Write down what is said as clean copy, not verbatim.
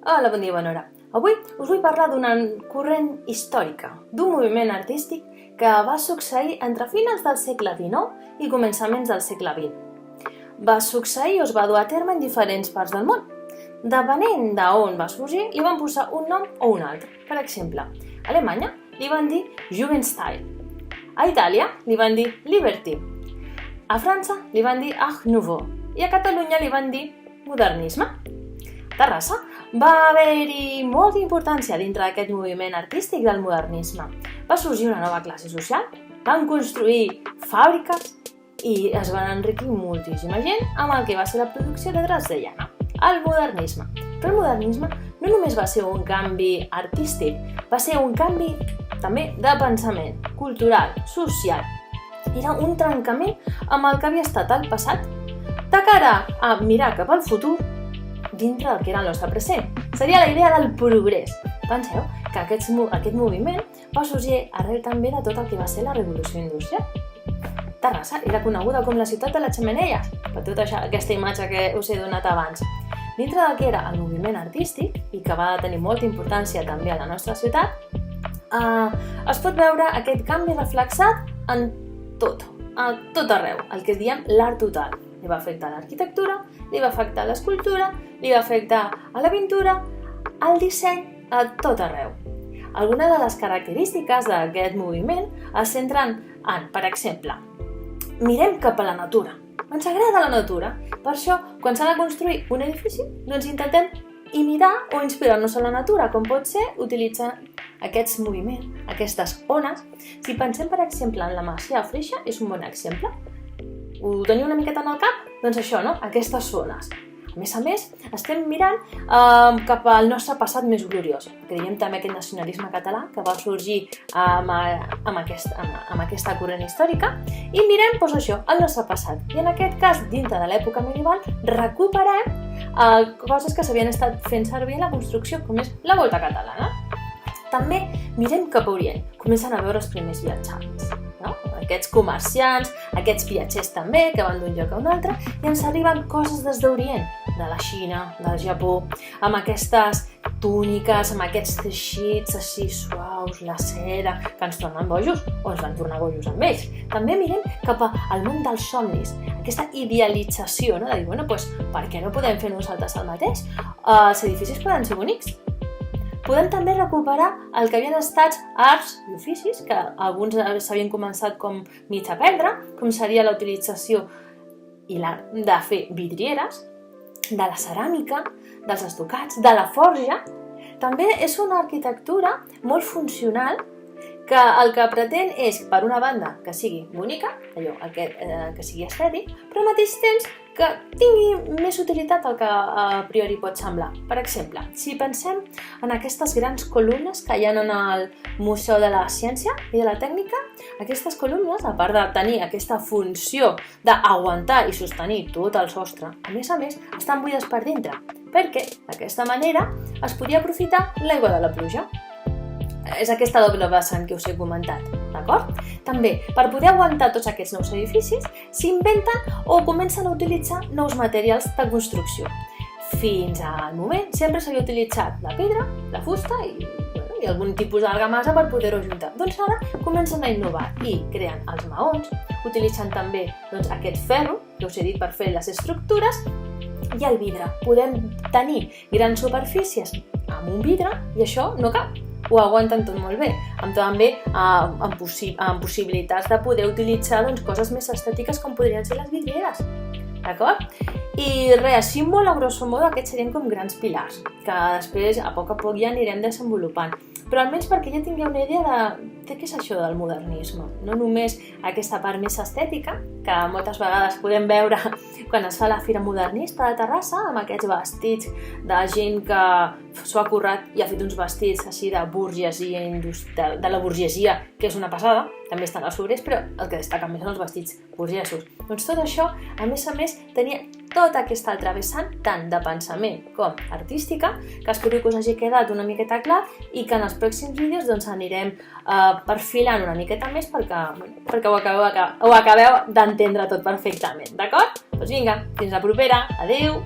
Hola, bon dia, bona hora. Avui us vull parlar d'una corrent històrica, d'un moviment artístic que va succeir entre finals del segle XIX i començaments del segle XX. Va succeir o es va dur a terme en diferents parts del món. Depenent d'on va sorgir, li van posar un nom o un altre. Per exemple, a Alemanya li van dir Jugendstil, a Itàlia li van dir Liberty, a França li van dir Art Nouveau i a Catalunya li van dir Modernisme. A Terrassa va haver-hi molta importància dintre d'aquest moviment artístic del modernisme. Va sorgir una nova classe social, van construir fàbriques i es van enriquir moltíssima gent amb el que va ser la producció de draps de llana, el modernisme. Però el modernisme no només va ser un canvi artístic, va ser un canvi també de pensament, cultural, social. Era un trencament amb el que havia estat el passat, de cara a mirar cap al futur dintre del que era el nostre present. Seria la idea del progrés. Penseu que aquest moviment va sorgir arrel també de tot el que va ser la revolució industrial. Terrassa era coneguda com la ciutat de les xemeneies, per tota aquesta imatge que us he donat abans. Dintre del que era el moviment artístic, i que va tenir molta importància també a la nostra ciutat, es pot veure aquest canvi reflexat en tot, a tot arreu, el que diem l'art total. Li va afectar l'arquitectura, li va afectar l'escultura, li va afectar a la pintura, al disseny, a tot arreu. Algunes de les característiques d'aquest moviment es centren en, per exemple, mirem cap a la natura. Ens agrada la natura. Per això, quan s'ha de construir un edifici, doncs intentem imitar o inspirar-nos en la natura, com pot ser utilitzant aquests moviments, aquestes ones. Si pensem, per exemple, en la Masia de Freixe, és un bon exemple. Ho teniu una miqueta en el cap? Doncs això, no? Aquestes zones. A més, estem mirant cap al nostre passat més gloriós, que diem també aquest nacionalisme català que va sorgir amb aquesta corrent històrica, i mirem doncs això, el nostre passat. I en aquest cas, dintre de l'època medieval, recuperem coses que s'havien estat fent servir en la construcció, com és la volta catalana. També mirem cap a Orient, comencen a veure els primers viatjants, no? Aquests comerciants, aquests viatgers també, que van d'un lloc a un altre, i ens arriben coses des d'Orient, de la Xina, del Japó, amb aquestes túniques, amb aquests teixits així suaus, la seda, que ens tornen bojos, o ens van tornar bojos amb ells. També mirem cap al món dels somnis, aquesta idealització, no? De dir, bueno, doncs, per què no podem fer nosaltres el mateix? Els edificis poden ser bonics. Podem també recuperar el que havien estat arts i oficis, que alguns s'havien començat com mig a perdre, com seria la utilització de fer vidrieres, de la ceràmica, dels estucats, de la forja. També és una arquitectura molt funcional que el que pretén és, per una banda, que sigui bonica, que sigui estètic, però al mateix temps que tingui més utilitat del que a priori pot semblar. Per exemple, si pensem en aquestes grans columnes que hi ha en el Museu de la Ciència i de la Tècnica, aquestes columnes, a part de tenir aquesta funció d'aguantar i sostenir tot el sostre, a més, estan buides per dintre, perquè d'aquesta manera es podia aprofitar l'aigua de la pluja. És aquesta doble vessant que us he comentat, d'acord? També, per poder aguantar tots aquests nous edificis, s'inventen o comencen a utilitzar nous materials de construcció. Fins al moment sempre s'havia utilitzat la pedra, la fusta i algun tipus d'argamassa per poder-ho juntar. Doncs ara comencen a innovar i creen els maons, utilitzant també aquest ferro, que us he dit, per fer les estructures, i el vidre. Podem tenir grans superfícies amb un vidre i això no cap. Ho aguanten tot molt bé, també amb possibilitats de poder utilitzar coses més estètiques com podrien ser les vidrieres, d'acord? I res, així molt a grosso modo aquests serien com grans pilars, que després a poc ja anirem desenvolupant, però almenys perquè ja tingueu una idea de què és això del modernisme, no només aquesta part més estètica, que moltes vegades podem veure quan es fa la Fira Modernista de Terrassa, amb aquests vestits de gent que s'ho ha currat i ha fet uns vestits així de burgesia, de la burgesia, que és una passada, també estan els obrers, però el que destaca més són els vestits burgesos. Doncs tot això, a més, tenia tota aquesta altra vessant, tant de pensament com artística, que espero que us hagi quedat una miqueta clar i que en els pròxims vídeos anirem perfilant una miqueta més perquè ho acabeu d'entendre tot perfectament, d'acord? Doncs vinga, fins la propera, adeu!